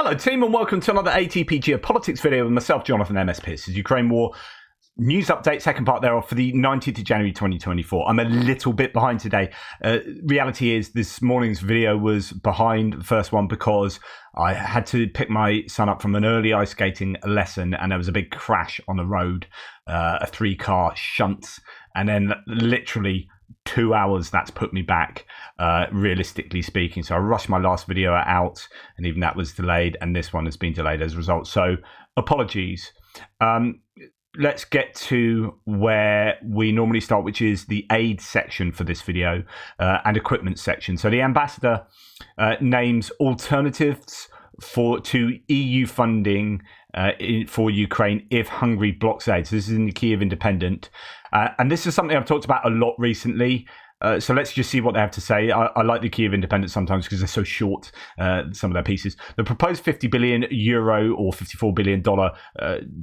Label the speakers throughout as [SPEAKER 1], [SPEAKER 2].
[SPEAKER 1] Hello team and welcome to another ATP Geopolitics video with myself, Jonathan MS Pearce. This is Ukraine War news update, second part thereof for the 19th of January 2024. I'm a little bit behind today. Reality is this morning's video was behind the first one because I had to pick my son up from an early ice skating lesson and there was a big crash on the road, a 3-car shunt, and then literally 2 hours that's put me back, realistically speaking. So I rushed my last video out and even that was delayed, and this one has been delayed as a result. So apologies. Let's get to where we normally start, which is the aid section for this video and equipment section. So the ambassador names alternatives to EU funding for Ukraine if Hungary blocks aid. So this is in the Kyiv Independent. And this is something I've talked about a lot recently. So let's just see what they have to say. I like the Kyiv Independent sometimes because they're so short, some of their pieces. The proposed €50 billion or $54 billion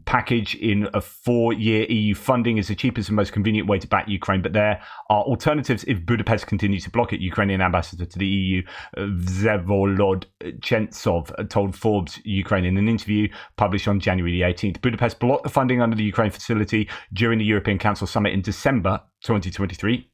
[SPEAKER 1] package in a 4-year EU funding is the cheapest and most convenient way to back Ukraine. But there are alternatives if Budapest continues to block it. Ukrainian ambassador to the EU, Vsevolod Chentsov, told Forbes Ukraine in an interview published on January the 18th. Budapest blocked the funding under the Ukraine facility during the European Council summit in December 2023.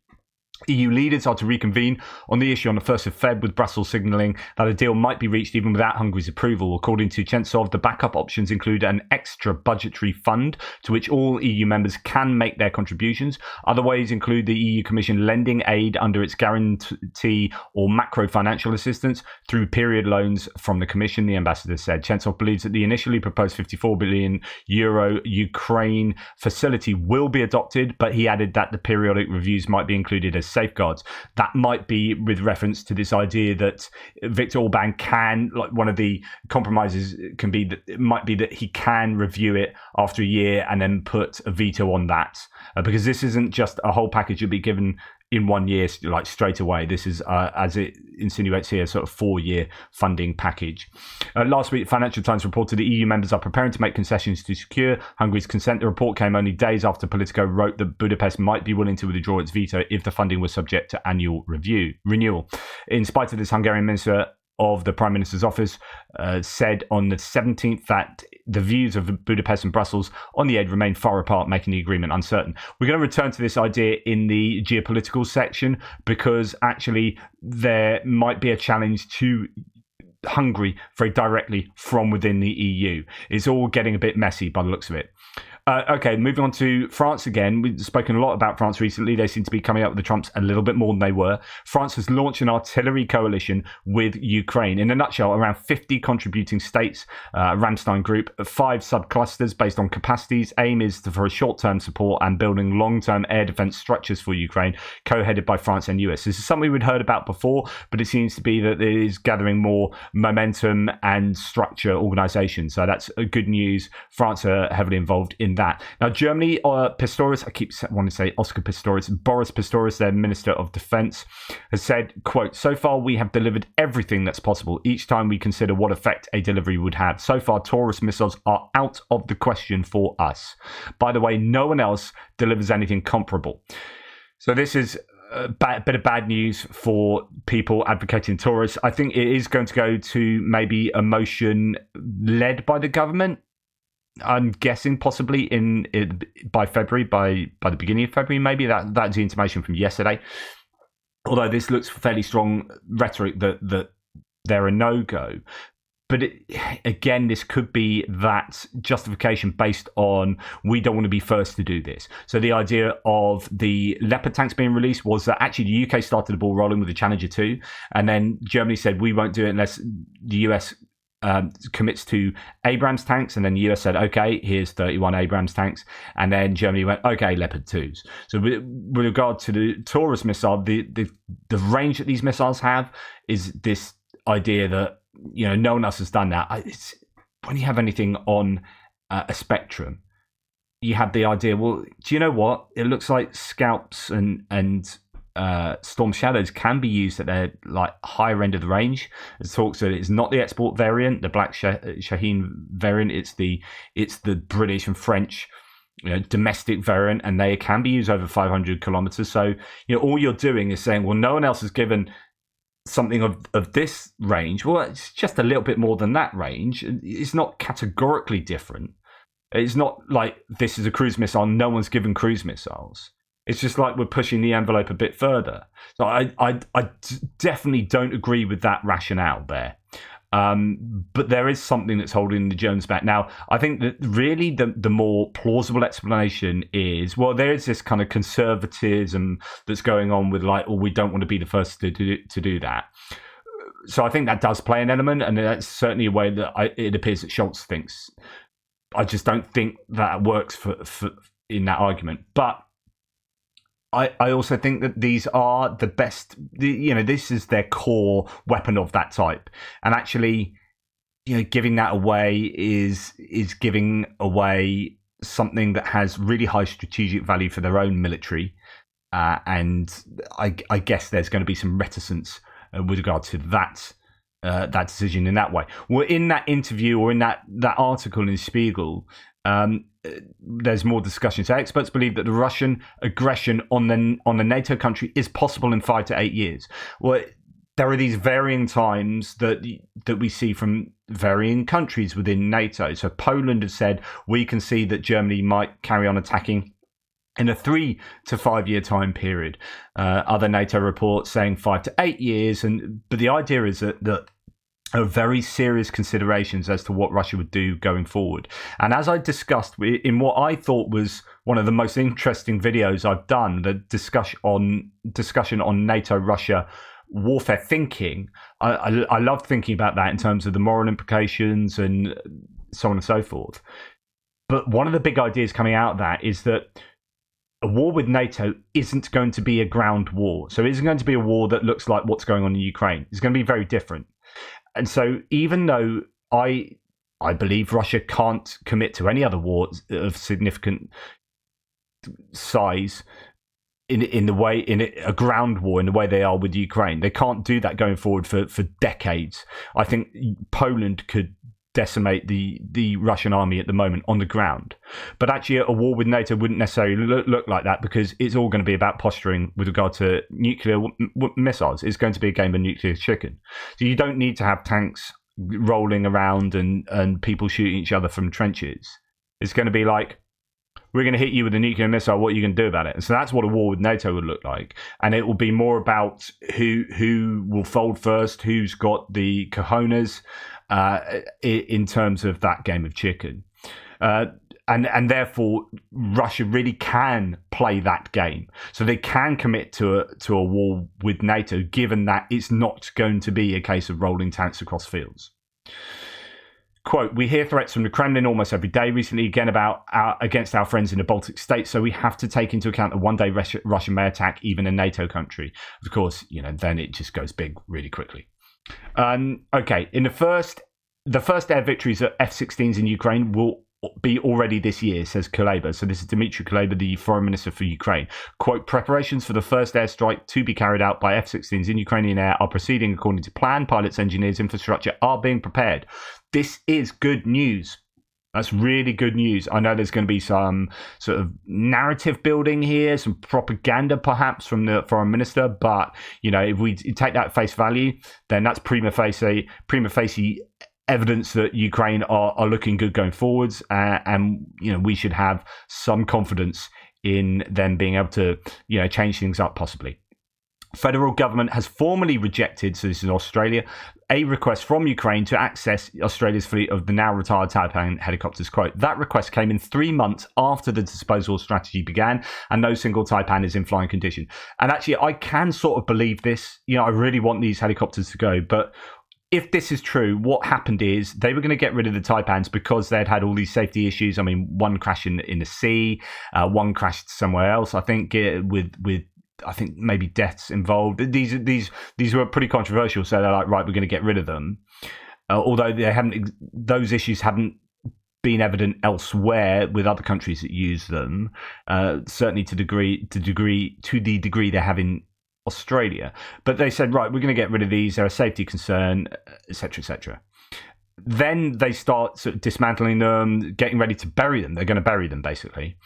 [SPEAKER 1] EU leaders are to reconvene on the issue on the 1st of Feb, with Brussels signalling that a deal might be reached even without Hungary's approval. According to Chentsov, the backup options include an extra budgetary fund to which all EU members can make their contributions. Other ways include the EU Commission lending aid under its guarantee or macro financial assistance through period loans from the Commission, the ambassador said. Chentsov believes that the initially proposed €54 billion Ukraine facility will be adopted, but he added that the periodic reviews might be included as safeguards. That might be with reference to this idea that Viktor Orban can, like, one of the compromises can be that it might be that he can review it after a year and then put a veto on that, because this isn't just a whole package you'll be given in 1 year, like straight away. This is, as it insinuates here, sort of 4-year funding package. Last week, Financial Times reported the EU members are preparing to make concessions to secure Hungary's consent. The report came only days after Politico wrote that Budapest might be willing to withdraw its veto if the funding was subject to annual renewal. In spite of this, Hungarian Minister of the Prime Minister's office said on the 17th that the views of Budapest and Brussels on the aid remain far apart, making the agreement uncertain. We're going to return to this idea in the geopolitical section because actually there might be a challenge to Hungary very directly from within the EU. It's all getting a bit messy by the looks of it. Okay, moving on to France again. We've spoken a lot about France recently. They seem to be coming up with the trumps a little bit more than they were. France has launched an artillery coalition with Ukraine. In a nutshell, around 50 contributing states, Ramstein Group, 5 subclusters based on capacities. Aim is for a short-term support and building long-term air defense structures for Ukraine, co-headed by France and US. This is something we'd heard about before, but it seems to be that it is gathering more momentum and structure organization. So that's good news. France are heavily involved in that. Now, Germany, Pistorius, I keep wanting to say Oscar Pistorius, Boris Pistorius, their Minister of Defense, has said, quote, "So far we have delivered everything that's possible each time we consider what effect a delivery would have. So far, Taurus missiles are out of the question for us. By the way, no one else delivers anything comparable." So this is a bit of bad news for people advocating Taurus. I think it is going to go to maybe a motion led by the government. I'm guessing possibly by February, by the beginning of February, maybe. That's the information from yesterday. Although this looks fairly strong rhetoric that they're a no-go. But again, this could be that justification based on we don't want to be first to do this. So the idea of the Leopard tanks being released was that actually the UK started the ball rolling with the Challenger 2, and then Germany said we won't do it unless the US commits to Abrams tanks, and then the US said, okay, here's 31 Abrams tanks, and then Germany went, okay, Leopard 2s. So with regard to the Taurus missile, the range that these missiles have is this idea that, you know, no one else has done that. It's, when you have anything on a spectrum, you have the idea, well, do you know what? It looks like Scalps and Storm Shadows can be used at their like higher end of the range. It talks that it's not the export variant, the Black Shaheen variant. It's the British and French, you know, domestic variant, and they can be used over 500 kilometers. So, you know, all you're doing is saying, well, no one else has given something of this range, well, it's just a little bit more than that range. It's not categorically different. It's not like this is a cruise missile. No one's given cruise missiles. It's just like we're pushing the envelope a bit further. So I definitely don't agree with that rationale there. But there is something that's holding the Germans back. Now, I think that really the more plausible explanation is, well, there is this kind of conservatism that's going on with like, well, we don't want to be the first to do that. So I think that does play an element, and that's certainly a way that it appears that Scholz thinks. I just don't think that works for in that argument. But I also think that these are the best, this is their core weapon of that type. And actually, giving that away is giving away something that has really high strategic value for their own military. And I guess there's going to be some reticence with regard to that decision in that way. Well, in that interview or in that article in Spiegel, there's more discussion. So experts believe that the Russian aggression on the NATO country is possible in 5 to 8 years. Well, there are these varying times that we see from varying countries within NATO. So Poland has said we can see that Germany might carry on attacking in a 3 to 5 year time period. Other NATO reports saying 5 to 8 years, but the idea is that are very serious considerations as to what Russia would do going forward. And as I discussed in what I thought was one of the most interesting videos I've done, the discussion on NATO-Russia warfare thinking, I love thinking about that in terms of the moral implications and so on and so forth. But one of the big ideas coming out of that is that a war with NATO isn't going to be a ground war. So it isn't going to be a war that looks like what's going on in Ukraine. It's going to be very different. And so even though I believe Russia can't commit to any other war of significant size in a ground war in the way they are with Ukraine, they can't do that going forward for decades. I think Poland could decimate the Russian army at the moment on the ground. But actually a war with NATO wouldn't necessarily look like that, because it's all going to be about posturing with regard to nuclear missiles. It's going to be a game of nuclear chicken. So you don't need to have tanks rolling around and people shooting each other from trenches. It's going to be like, we're going to hit you with a nuclear missile. What are you going to do about it? And so that's what a war with NATO would look like. And it will be more about who will fold first, who's got the cojones in terms of that game of chicken. And therefore, Russia really can play that game. So they can commit to a war with NATO, given that it's not going to be a case of rolling tanks across fields. Quote, we hear threats from the Kremlin almost every day recently, again against our friends in the Baltic states, so we have to take into account that one day Russia may attack even a NATO country. Of course, then it just goes big really quickly. Okay, in the first air victories of F-16s in Ukraine will be already this year, says Kuleba. So this is Dmitry Kuleba, the foreign minister for Ukraine. Quote, preparations for the first airstrike to be carried out by F-16s in Ukrainian air are proceeding according to plan. Pilots, engineers, infrastructure are being prepared. This is good news. That's really good news. I know there's going to be some sort of narrative building here, some propaganda perhaps from the foreign minister, but if we take that at face value, then that's prima facie evidence that Ukraine are looking good going forwards, and we should have some confidence in them being able to change things up possibly. Federal government has formally rejected, so this is Australia, a request from Ukraine to access Australia's fleet of the now retired Taipan helicopters. Quote, that request came in 3 months after the disposal strategy began, and no single Taipan is in flying condition. And actually, I can sort of believe this. I really want these helicopters to go, but if this is true, what happened is they were going to get rid of the Taipans because they'd had all these safety issues. I mean, one crashed in the sea, one crashed somewhere else, I think, with I think maybe deaths involved. These were pretty controversial, so they're like, right, we're going to get rid of them. Although those issues haven't been evident elsewhere with other countries that use them. Certainly to the degree they have in Australia. But they said, right, we're going to get rid of these. They're a safety concern, etc., etc. Then they start sort of dismantling them, getting ready to bury them. They're going to bury them, basically.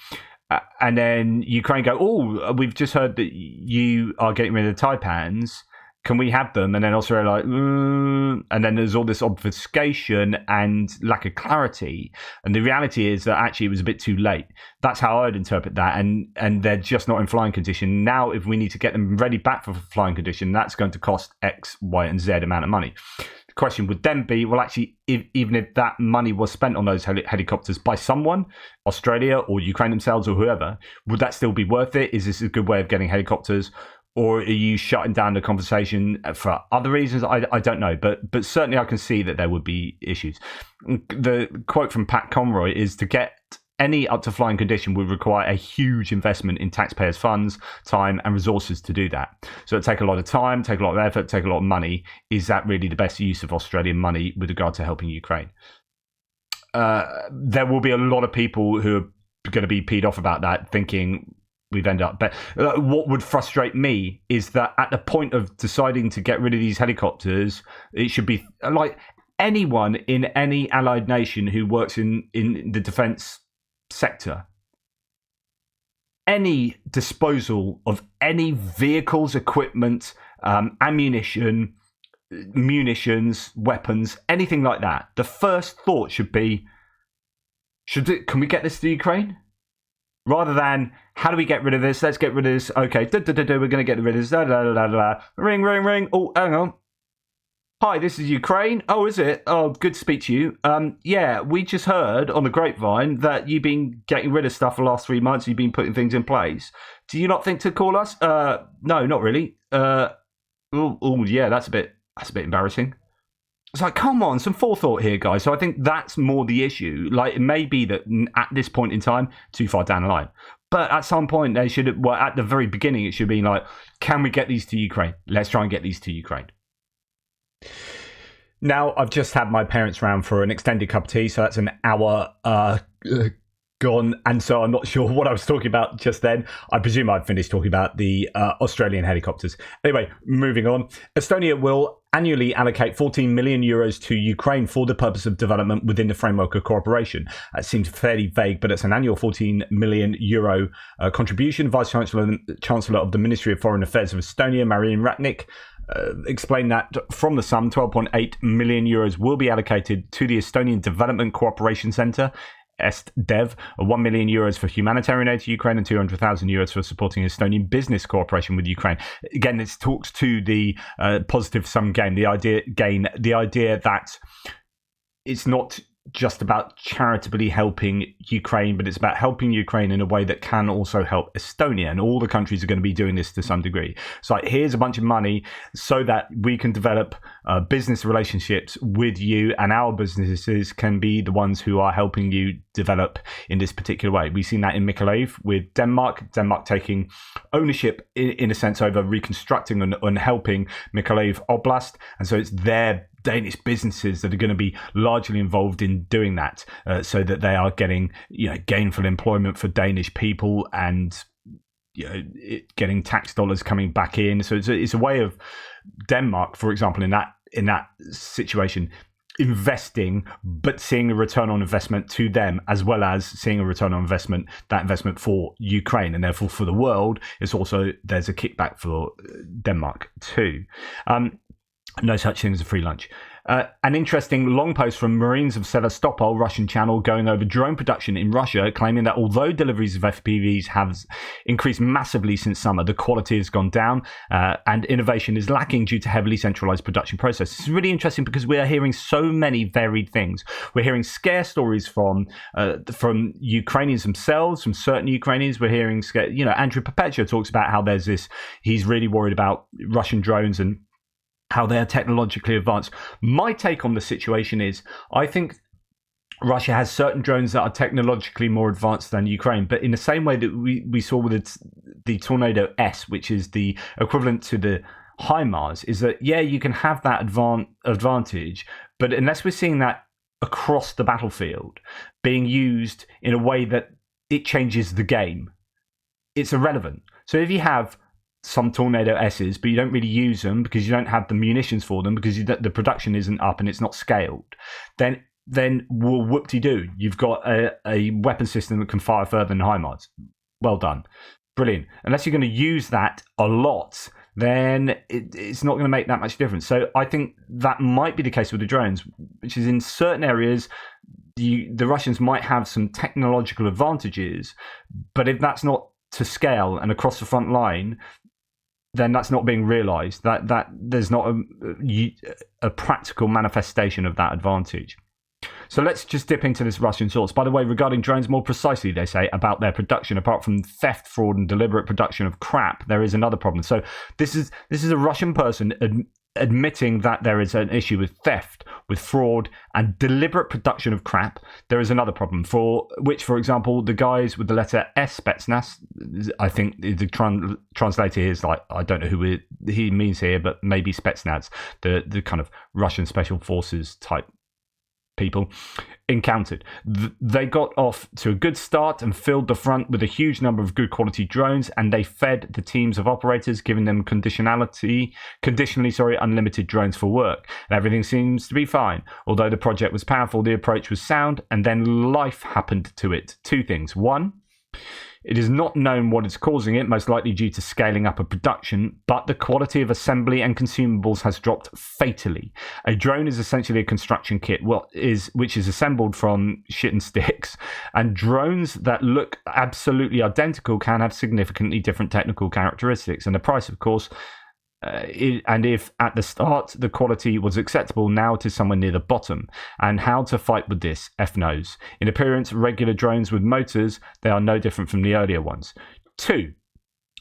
[SPEAKER 1] And then Ukraine go, oh, we've just heard that you are getting rid of the Taipans. can we have them? And then Australia like, and then there's all this obfuscation and lack of clarity. And the reality is that actually it was a bit too late. That's how I'd interpret that. And they're just not in flying condition. Now, if we need to get them ready back for flying condition, that's going to cost X, Y, and Z amount of money. The question would then be, well, actually, even if that money was spent on those helicopters by someone, Australia or Ukraine themselves or whoever, would that still be worth it? Is this a good way of getting helicopters? Or are you shutting down the conversation for other reasons? I don't know, but certainly I can see that there would be issues. The quote from Pat Conroy is, to get any up to flying condition would require a huge investment in taxpayers' funds, time and resources to do that. So it'd take a lot of time, take a lot of effort, take a lot of money. Is that really the best use of Australian money with regard to helping Ukraine? There will be a lot of people who are going to be peed off about that, thinking we've ended up. But what would frustrate me is that at the point of deciding to get rid of these helicopters, it should be like anyone in any allied nation who works in the defence sector. Any disposal of any vehicles, equipment, ammunition, munitions, weapons, anything like that, the first thought should be, can we get this to Ukraine? Rather than, how do we get rid of this? Let's get rid of this. Okay, we're going to get rid of this. Ring, ring, ring. Oh, hang on. Hi, this is Ukraine. Oh, is it? Oh, good to speak to you. Yeah, we just heard on the grapevine that you've been getting rid of stuff for the last 3 months. You've been putting things in place. Do you not think to call us? No, not really. Yeah, that's a bit embarrassing. It's like, come on, some forethought here, guys. So I think that's more the issue. Like, it may be that at this point in time, too far down the line. But at some point, they should, well, at the very beginning, it should be like, can we get these to Ukraine? Let's try and get these to Ukraine. Now, I've just had my parents round for an extended cup of tea, so that's an hour gone, and so I'm not sure what I was talking about just then. I presume I've finished talking about the Australian helicopters. Anyway, moving on. Estonia will annually allocate 14 million euros to Ukraine for the purpose of development within the framework of cooperation. It seems fairly vague, but it's an annual 14 million euro contribution. Vice Chancellor of the Ministry of Foreign Affairs of Estonia, Marian Ratnik, explained that from the sum, 12.8 million euros will be allocated to the Estonian Development Cooperation Centre, EstDev, 1 million euros for humanitarian aid to Ukraine, and 200,000 euros for supporting Estonian business cooperation with Ukraine. Again, this talks to the positive sum game, the idea that it's not just about charitably helping Ukraine, but it's about helping Ukraine in a way that can also help Estonia, and all the countries are going to be doing this to some degree. So like, here's a bunch of money so that we can develop business relationships with you, and our businesses can be the ones who are helping you develop in this particular way. We've seen that in Mykolaiv with Denmark taking ownership in a sense over reconstructing and helping Mykolaiv Oblast, and so it's their Danish businesses that are going to be largely involved in doing that, so that they are getting, gainful employment for Danish people, and getting tax dollars coming back in. So it's a way of Denmark, for example, in that situation, investing but seeing a return on investment to them, as well as seeing a return on investment, that investment for Ukraine, and therefore for the world. It's also, there's a kickback for Denmark too. No such thing as a free lunch. An interesting long post from Marines of Sevastopol, Russian channel, going over drone production in Russia, claiming that although deliveries of FPVs have increased massively since summer, the quality has gone down, and innovation is lacking due to heavily centralized production processes. It's really interesting because we are hearing so many varied things. We're hearing scare stories from Ukrainians themselves, from certain Ukrainians. We're hearing, Andrew Perpetua talks about how there's this, he's really worried about Russian drones and how they're technologically advanced. My take on the situation is, I think Russia has certain drones that are technologically more advanced than Ukraine, but in the same way that we saw with the Tornado S, which is the equivalent to the HIMARS, is that, yeah, you can have that advantage, but unless we're seeing that across the battlefield being used in a way that it changes the game, it's irrelevant. So if you have some Tornado S's, but you don't really use them because you don't have the munitions for them, because the production isn't up and it's not scaled, then whoop-de-doo, you've got a weapon system that can fire further than HIMARS. Well done. Brilliant. Unless you're going to use that a lot, then it's not going to make that much difference. So I think that might be the case with the drones, which is in certain areas, the Russians might have some technological advantages, but if that's not to scale and across the front line, then that's not being realised. That there's not a practical manifestation of that advantage. So let's just dip into this Russian source. By the way, regarding drones more precisely, they say about their production, apart from theft, fraud, and deliberate production of crap, there is another problem. So this is a Russian person admitting that there is an issue with theft, with fraud, and deliberate production of crap. There is another problem, for which, for example, the guys with the letter S, Spetsnaz, I think the translator here is like, I don't know who he means here, but maybe Spetsnaz, the kind of Russian special forces type people, encountered. They got off to a good start and filled the front with a huge number of good quality drones, and they fed the teams of operators, giving them conditionally unlimited drones for work. And everything seems to be fine. Although the project was powerful, the approach was sound, and then life happened to it. Two things. One, it is not known what is causing it, most likely due to scaling up of production, but the quality of assembly and consumables has dropped fatally. A drone is essentially a construction kit, which is assembled from shit and sticks, and drones that look absolutely identical can have significantly different technical characteristics, and the price, of course, and if at the start the quality was acceptable, now it is somewhere near the bottom. And how to fight with this, F knows. In appearance, regular drones with motors, they are no different from the earlier ones. 2.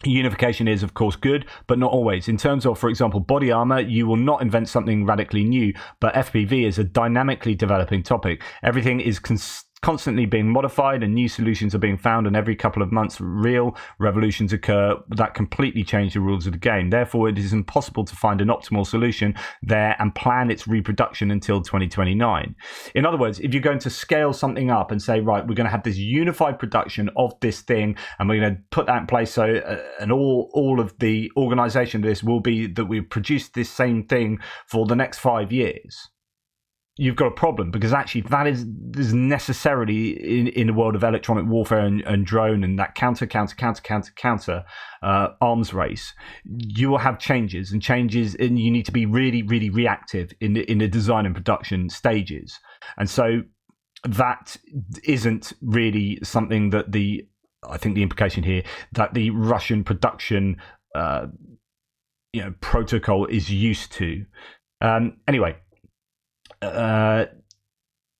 [SPEAKER 1] Unification is, of course, good, but not always. In terms of, for example, body armor, you will not invent something radically new, but FPV is a dynamically developing topic. Everything is constantly being modified, and new solutions are being found, and every couple of months real revolutions occur that completely change the rules of the game. Therefore, it is impossible to find an optimal solution there and plan its reproduction until 2029. In other words, if you're going to scale something up and say, right, we're going to have this unified production of this thing, and we're going to put that in place, so and all of the organization of this will be that we produce this same thing for the next 5 years, you've got a problem, because actually that is necessarily in the world of electronic warfare and drone and that counter arms race, you will have changes, and you need to be really, really reactive in the design and production stages. And so that isn't really something that I think the implication here that the Russian production protocol is used to. Anyway.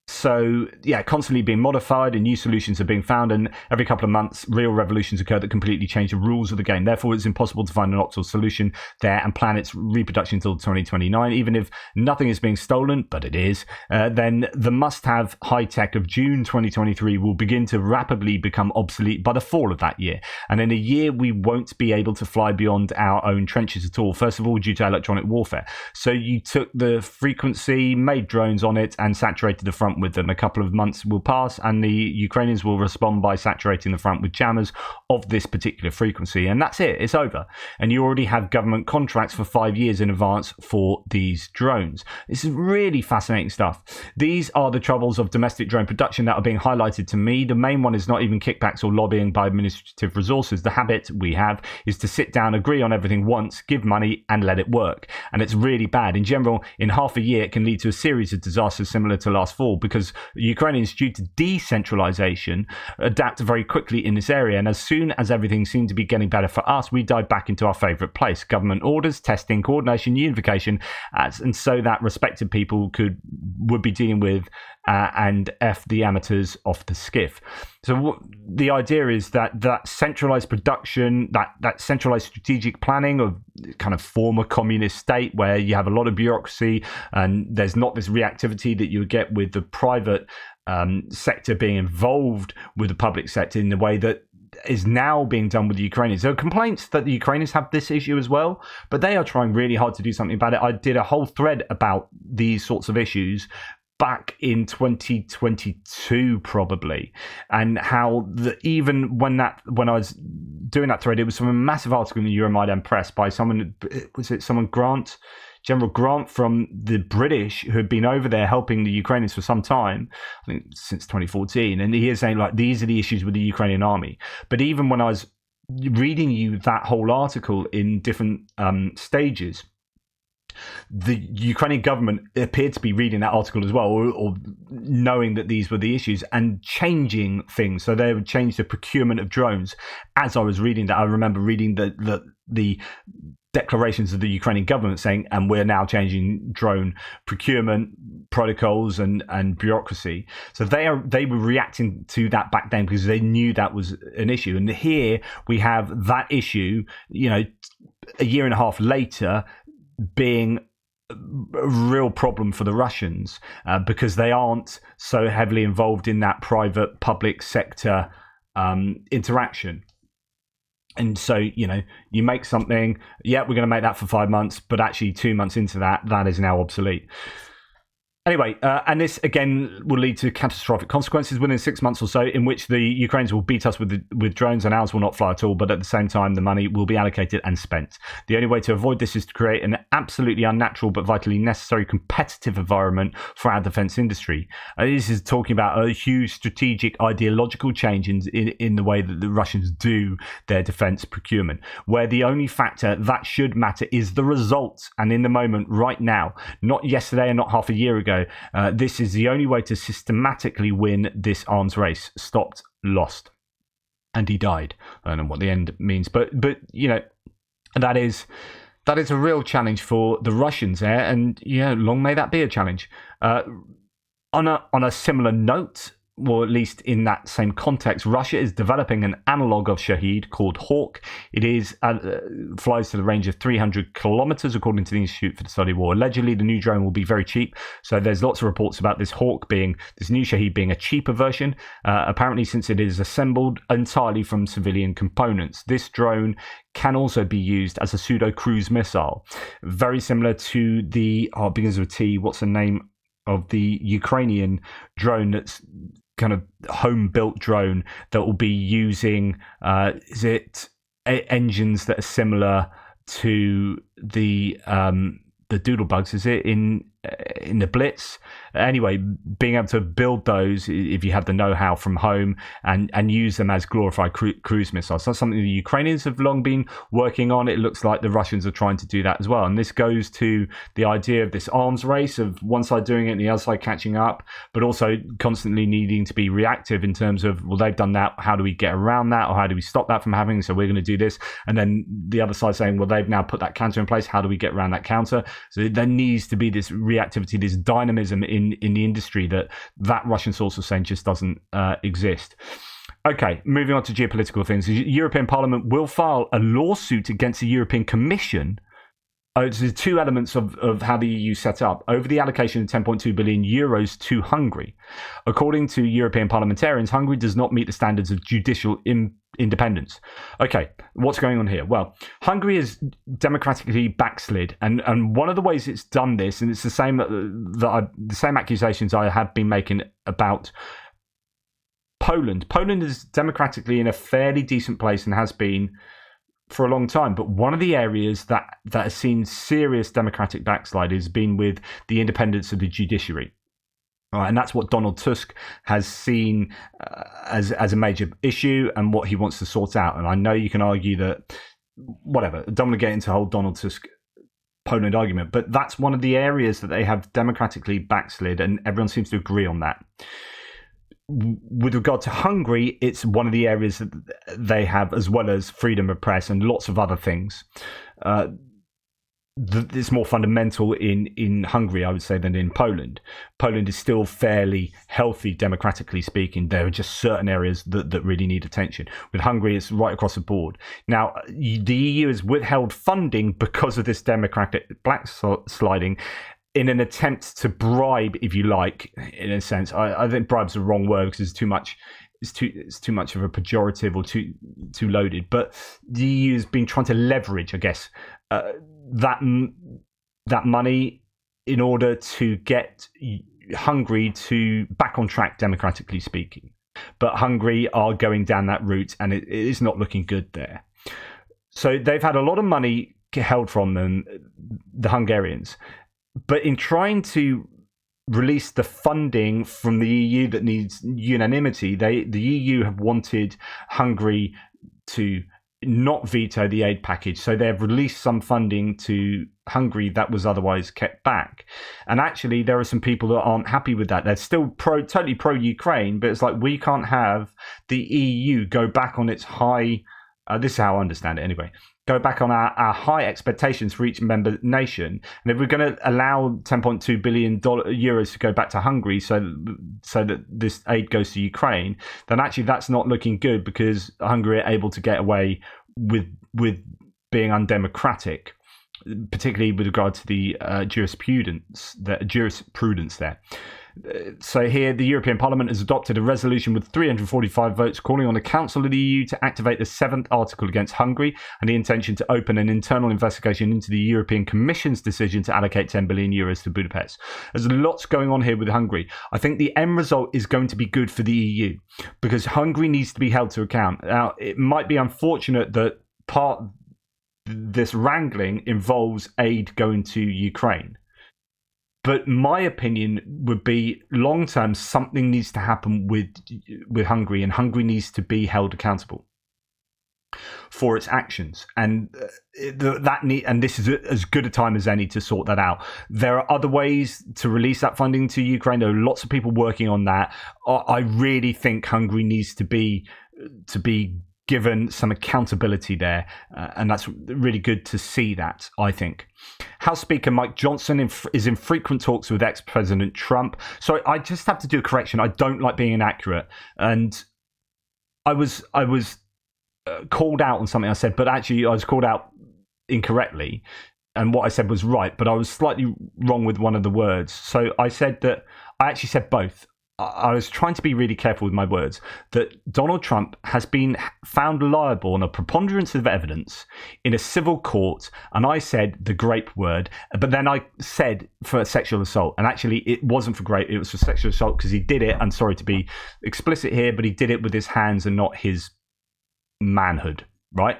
[SPEAKER 1] So, constantly being modified and new solutions are being found, and every couple of months, real revolutions occur that completely change the rules of the game. Therefore, it's impossible to find an optimal solution there and plan its reproduction until 2029. Even if nothing is being stolen, but it is, then the must-have high-tech of June 2023 will begin to rapidly become obsolete by the fall of that year. And in a year, we won't be able to fly beyond our own trenches at all. First of all, due to electronic warfare. So you took the frequency, made drones on it, and saturated the front with them. A couple of months will pass, and the Ukrainians will respond by saturating the front with jammers of this particular frequency, and that's it. It's over. And you already have government contracts for 5 years in advance for these drones. This is really fascinating stuff. These are the troubles of domestic drone production that are being highlighted to me. The main one is not even kickbacks or lobbying by administrative resources. The habit we have is to sit down, agree on everything once, give money, and let it work. And it's really bad. In general, in half a year, it can lead to a series of disasters similar to last fall, because Ukrainians, due to decentralization, adapt very quickly in this area. And as soon as everything seemed to be getting better for us, we dive back into our favorite place: government orders, testing, coordination, unification, and so that respected people would be dealing with and F the amateurs off the skiff. So the idea is that centralized production, that centralized strategic planning of kind of former communist state, where you have a lot of bureaucracy and there's not this reactivity that you get with the private sector being involved with the public sector in the way that is now being done with the Ukrainians. There are complaints that the Ukrainians have this issue as well, but they are trying really hard to do something about it. I did a whole thread about these sorts of issues back in 2022 probably, and how even when I was doing that thread, it was from a massive article in the Euromaidan press by General Grant from the British, who had been over there helping the Ukrainians for some time, I think since 2014, and he is saying, like, these are the issues with the Ukrainian army. But even when I was reading you that whole article in different stages, the Ukrainian government appeared to be reading that article as well, or knowing that these were the issues and changing things. So they would change the procurement of drones. As I was reading that, I remember reading the declarations of the Ukrainian government saying, and we're now changing drone procurement protocols and bureaucracy. So they were reacting to that back then because they knew that was an issue. And here we have that issue, a year and a half later, being a real problem for the Russians because they aren't so heavily involved in that private public sector interaction. And so, you make something, we're going to make that for 5 months, but actually 2 months into that is now obsolete. Anyway, and this again will lead to catastrophic consequences within 6 months or so, in which the Ukrainians will beat us with drones and ours will not fly at all. But at the same time, the money will be allocated and spent. The only way to avoid this is to create an absolutely unnatural but vitally necessary competitive environment for our defence industry. This is talking about a huge strategic ideological change in the way that the Russians do their defence procurement, where the only factor that should matter is the results. And in the moment, right now, not yesterday and not half a year ago, this is the only way to systematically win this arms race. Stopped, lost, and he died. I don't know what the end means, but that is a real challenge for the Russians there, and long may that be a challenge. On a similar note, or at least in that same context, Russia is developing an analog of Shahed called Hawk. It flies to the range of 300 kilometers, according to the Institute for the Study of War. Allegedly, the new drone will be very cheap. So there's lots of reports about this new Shahed being a cheaper version, apparently since it is assembled entirely from civilian components. This drone can also be used as a pseudo-cruise missile, very similar to the, begins with T, what's the name of the Ukrainian drone that's kind of home-built drone that will be using engines that are similar to the Doodlebugs? Is it in the Blitz? Anyway, being able to build those, if you have the know-how from home, and use them as glorified cruise missiles. That's something the Ukrainians have long been working on. It looks like the Russians are trying to do that as well. And this goes to the idea of this arms race of one side doing it and the other side catching up, but also constantly needing to be reactive in terms of, well, they've done that, how do we get around that, or how do we stop that from happening? So we're going to do this. And then the other side saying, well, they've now put that counter in place. How do we get around that counter? So there needs to be this reactivity, this dynamism in the industry that Russian source was saying just doesn't exist. Okay, moving on to geopolitical things. The European Parliament will file a lawsuit against the European Commission. There's two elements of how the EU set up over the allocation of 10.2 billion euros to Hungary. According to European parliamentarians, Hungary does not meet the standards of judicial independence. Okay, what's going on here? Well, Hungary has democratically backslid, and one of the ways it's done this, and it's the same the same accusations I have been making about Poland. Poland is democratically in a fairly decent place and has been for a long time, but one of the areas that has seen serious democratic backslide has been with the independence of the judiciary. And that's what Donald Tusk has seen as a major issue and what he wants to sort out. And I know you can argue that, whatever, I don't want to get into the whole Donald Tusk Poland argument, but that's one of the areas that they have democratically backslid, and everyone seems to agree on that. With regard to Hungary, it's one of the areas that they have, as well as freedom of press and lots of other things. It's more fundamental in Hungary, I would say, than in Poland. Poland is still fairly healthy, democratically speaking. There are just certain areas that really need attention. With Hungary, it's right across the board. Now, the EU has withheld funding because of this democratic backsliding, in an attempt to bribe, if you like, in a sense. I think bribe's the wrong word because it's too much of a pejorative or too loaded. But the EU has been trying to leverage, I guess, that money in order to get Hungary to back on track, democratically speaking. But Hungary are going down that route, and it is not looking good there. So they've had a lot of money held from them, the Hungarians. But in trying to release the funding from the EU that needs unanimity, the EU have wanted Hungary to not veto the aid package. So they've released some funding to Hungary that was otherwise kept back. And actually, there are some people that aren't happy with that. They're still totally pro-Ukraine, but it's like, we can't have the EU go back on its high, this is how I understand it anyway, go back on our high expectations for each member nation. And if we're going to allow 10.2 billion euros to go back to Hungary so that this aid goes to Ukraine, then actually that's not looking good, because Hungary are able to get away with being undemocratic, particularly with regard to the jurisprudence there. So here, the European Parliament has adopted a resolution with 345 votes calling on the Council of the EU to activate the 7th article against Hungary and the intention to open an internal investigation into the European Commission's decision to allocate 10 billion euros to Budapest. There's lots going on here with Hungary. I think the end result is going to be good for the EU, because Hungary needs to be held to account. Now, it might be unfortunate that part of this wrangling involves aid going to Ukraine. But my opinion would be, long term, something needs to happen with Hungary, and Hungary needs to be held accountable for its actions. And this is as good a time as any to sort that out. There are other ways to release that funding to Ukraine. There are lots of people working on that. I really think Hungary needs to be given some accountability there, and that's really good to see that, I think. House Speaker Mike Johnson is in frequent talks with ex-President Trump. So I just have to do a correction. I don't like being inaccurate, and I was called out on something I said, but actually I was called out incorrectly, and what I said was right, but I was slightly wrong with one of the words. So I said that I actually said both. I was trying to be really careful with my words, that Donald Trump has been found liable on a preponderance of evidence in a civil court, and I said the grape word, but then I said for sexual assault, and actually it wasn't for grape, it was for sexual assault, because he did it, I'm sorry to be explicit here, but he did it with his hands and not his manhood, right?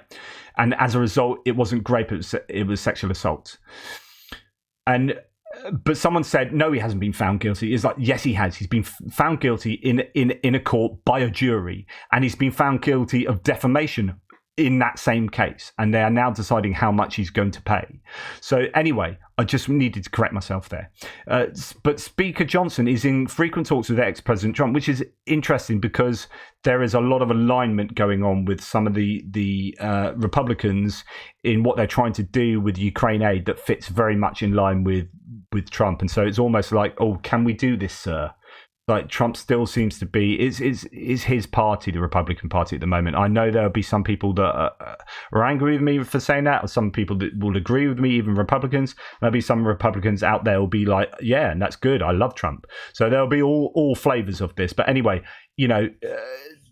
[SPEAKER 1] And as a result, it wasn't grape, it was sexual assault. But someone said, no, he hasn't been found guilty. It's like, yes, he has. He's been found guilty in a court by a jury, and he's been found guilty of defamation in that same case. And they are now deciding how much he's going to pay. So anyway, I just needed to correct myself there. But Speaker Johnson is in frequent talks with ex-President Trump, which is interesting because there is a lot of alignment going on with some of the Republicans in what they're trying to do with Ukraine aid that fits very much in line with Trump. And so it's almost like, oh, can we do this, sir? Like, Trump still seems to be is his party, the Republican Party at the moment. I know there'll be some people that are angry with me for saying that, or some people that will agree with me, even Republicans. There'll be some Republicans out there will be like, yeah, and that's good. I love Trump. So there'll be all flavors of this. But anyway,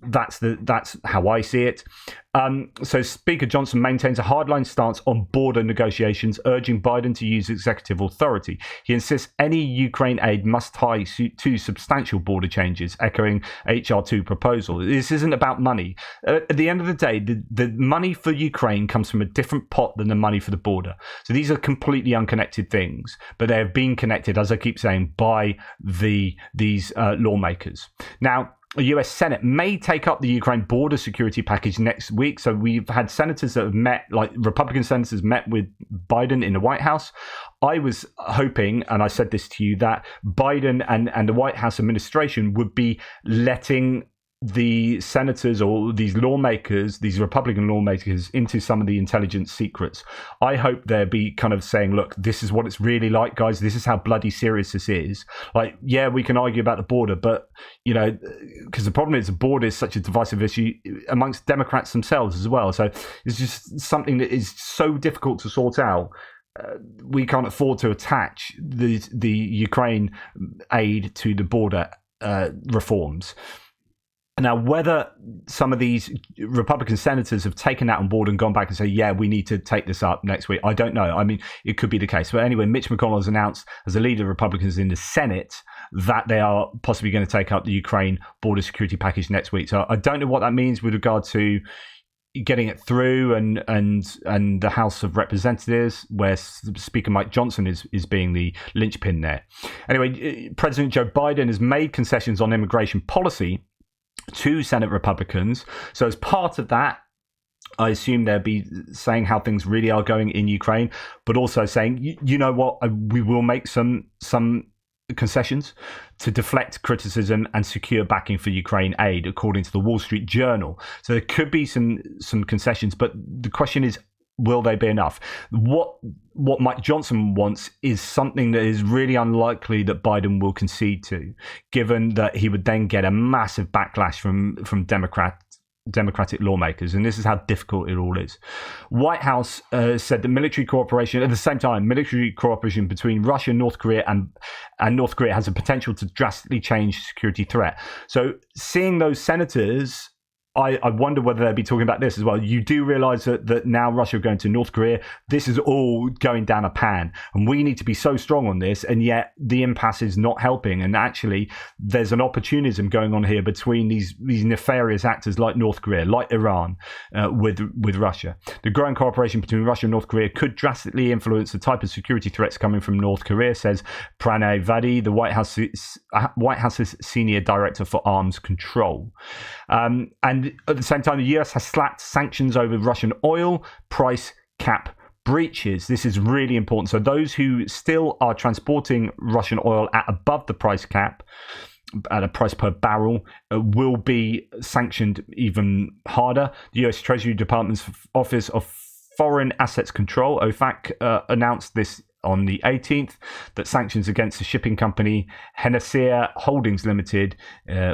[SPEAKER 1] that's how I see it. So Speaker Johnson maintains a hardline stance on border negotiations, urging Biden to use executive authority. He insists any Ukraine aid must tie to substantial border changes, echoing HR2 proposal. This isn't about money. At the end of the day, the money for Ukraine comes from a different pot than the money for the border. So these are completely unconnected things, but they have been connected, as I keep saying, by these lawmakers. Now, the US Senate may take up the Ukraine border security package next week. So we've had senators that have met, like Republican senators met with Biden in the White House. I was hoping, and I said this to you, that Biden and the White House administration would be letting the senators or these lawmakers, these Republican lawmakers, into some of the intelligence secrets. I hope they'll be kind of saying, look, this is what it's really like, guys. This is how bloody serious this is. Like, yeah, we can argue about the border, but, because the problem is the border is such a divisive issue amongst Democrats themselves as well. So it's just something that is so difficult to sort out. We can't afford to attach the Ukraine aid to the border reforms. Now, whether some of these Republican senators have taken that on board and gone back and say, yeah, we need to take this up next week, I don't know. I mean, it could be the case. But anyway, Mitch McConnell has announced, as the leader of Republicans in the Senate, that they are possibly going to take up the Ukraine border security package next week. So I don't know what that means with regard to getting it through and the House of Representatives, where Speaker Mike Johnson is being the linchpin there. Anyway, President Joe Biden has made concessions on immigration policy to Senate Republicans. So as part of that, I assume they'll be saying how things really are going in Ukraine, but also saying, you know what, we will make some concessions to deflect criticism and secure backing for Ukraine aid, according to the Wall Street Journal. So there could be some concessions, but the question is, will they be enough? What Mike Johnson wants is something that is really unlikely that Biden will concede to, given that he would then get a massive backlash from Democratic lawmakers, and this is how difficult it all is. White House said that military cooperation, at the same time, military cooperation between Russia and North Korea and North Korea has a potential to drastically change security threat. So seeing those senators, I wonder whether they'll be talking about this as well. You do realize that now Russia are going to North Korea. This is all going down a pan, and we need to be so strong on this, and yet the impasse is not helping. And actually, there's an opportunism going on here between these nefarious actors like North Korea, like Iran, with Russia. The growing cooperation between Russia and North Korea could drastically influence the type of security threats coming from North Korea, says Pranay Vadi, the White House's senior director for arms control. And at the same time, the US has slapped sanctions over Russian oil price cap breaches. This is really important. So those who still are transporting Russian oil at above the price cap, at a price per barrel, will be sanctioned even harder. The US Treasury Department's Office of Foreign Assets Control, OFAC, announced this on the 18th, that sanctions against the shipping company Hennessy Holdings Limited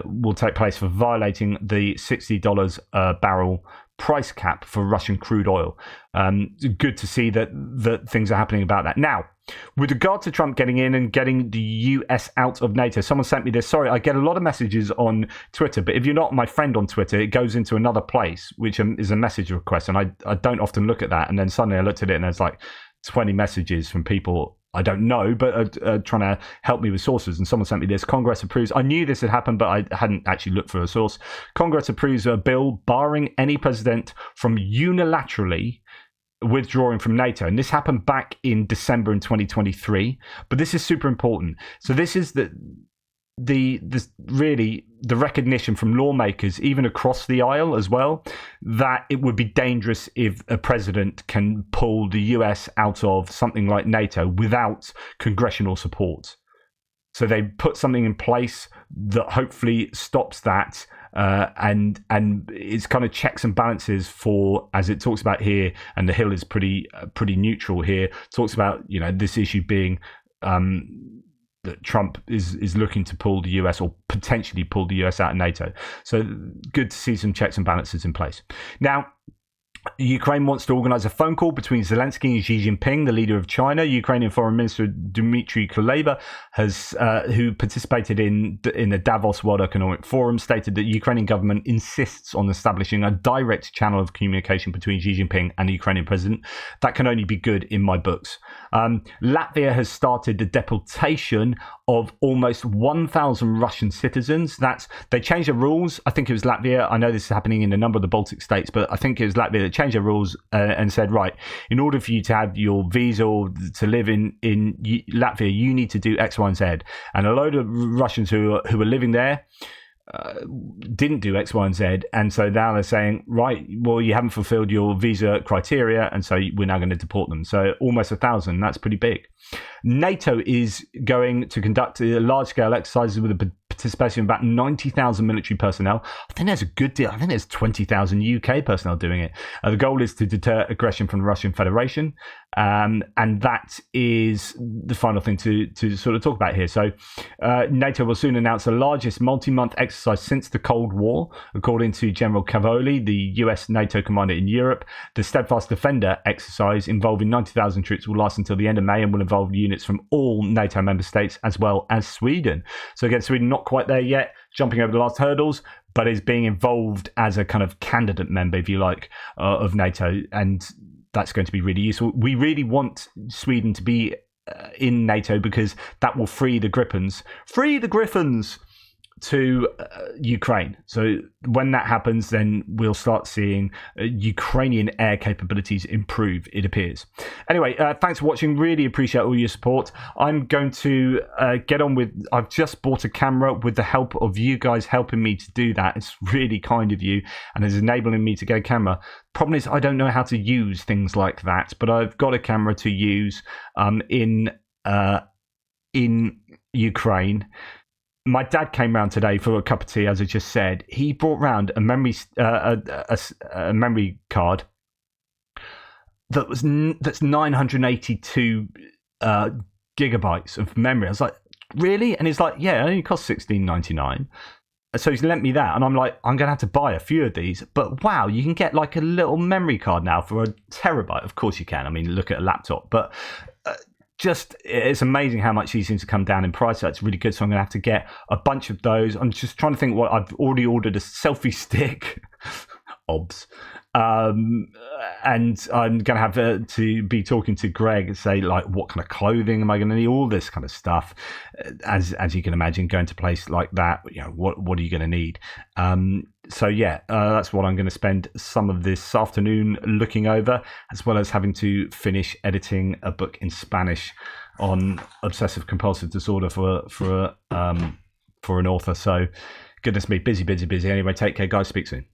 [SPEAKER 1] will take place for violating the $60 a barrel price cap for Russian crude oil. Good to see that things are happening about that. Now, with regard to Trump getting in and getting the US out of NATO, someone sent me this. Sorry, I get a lot of messages on Twitter, but if you're not my friend on Twitter, it goes into another place, which is a message request, and I don't often look at that. And then suddenly I looked at it and there's like 20 messages from people I don't know, but trying to help me with sources. And someone sent me this. Congress approves. I knew this had happened, but I hadn't actually looked for a source. Congress approves a bill barring any president from unilaterally withdrawing from NATO. And this happened back in December in 2023. But this is super important. So this is really the recognition from lawmakers, even across the aisle as well, that it would be dangerous if a president can pull the US out of something like NATO without congressional support. So they put something in place that hopefully stops that, and it's kind of checks and balances for, as it talks about here, and the Hill is pretty neutral here. Talks about, you know, this issue being that Trump is looking to pull the US, or potentially pull the US out of NATO. So good to see some checks and balances in place. Now, Ukraine wants to organize a phone call between Zelensky and Xi Jinping, the leader of China. Ukrainian Foreign Minister Dmitry Kuleba, who participated in the Davos World Economic Forum, stated that the Ukrainian government insists on establishing a direct channel of communication between Xi Jinping and the Ukrainian president. That can only be good in my books. Latvia has started the deportation of almost 1,000 Russian citizens. They changed the rules. I think it was Latvia. I know this is happening in a number of the Baltic states, but I think it was Latvia that changed the rules and said, right, in order for you to have your visa or to live in Latvia, you need to do X, Y, and Z. And a load of Russians who were living there didn't do X, Y, and Z, and so now they're saying, right, well, you haven't fulfilled your visa criteria, and so we're now going to deport them. So almost 1,000. That's pretty big. NATO is going to conduct large-scale exercises with a participation of about 90,000 military personnel. I think there's a good deal. I think there's 20,000 UK personnel doing it. The goal is to deter aggression from the Russian Federation, and that is the final thing to sort of talk about here. So NATO will soon announce the largest multi-month exercise since the Cold War, according to General Cavoli, the US NATO commander in Europe. The Steadfast Defender exercise, involving 90,000 troops, will last until the end of May and will involve units from all NATO member states as well as Sweden. So again, Sweden not quite there yet, jumping over the last hurdles, but is being involved as a kind of candidate member, if you like, of NATO, and that's going to be really useful. We really want Sweden to be in NATO because that will free the Griffins. Free the Griffins! to Ukraine. So when that happens, then we'll start seeing Ukrainian air capabilities improve, it appears. Anyway, thanks for watching. Really appreciate all your support. I'm going to get on with... I've just bought a camera with the help of you guys helping me to do that. It's really kind of you and is enabling me to get a camera. Problem is, I don't know how to use things like that, but I've got a camera to use in Ukraine. My dad came round today for a cup of tea, as I just said. He brought round a memory card that's 982 gigabytes of memory. I was like, really? And he's like, yeah, it only costs $16.99. So he's lent me that, and I'm like, I'm going to have to buy a few of these. But wow, you can get like a little memory card now for a terabyte. Of course you can. I mean, look at a laptop. But just, it's amazing how much these things have come down in price. That's really good. So I'm going to have to get a bunch of those. I'm just trying to think what I've already ordered: a selfie stick, obs. And I'm going to have to be talking to Greg and say, like, what kind of clothing am I going to need? All this kind of stuff. As you can imagine, going to a place like that, you know, what are you going to need? So yeah, that's what I'm going to spend some of this afternoon looking over, as well as having to finish editing a book in Spanish on obsessive compulsive disorder for an author. So goodness me, busy. Anyway, take care, guys. Speak soon.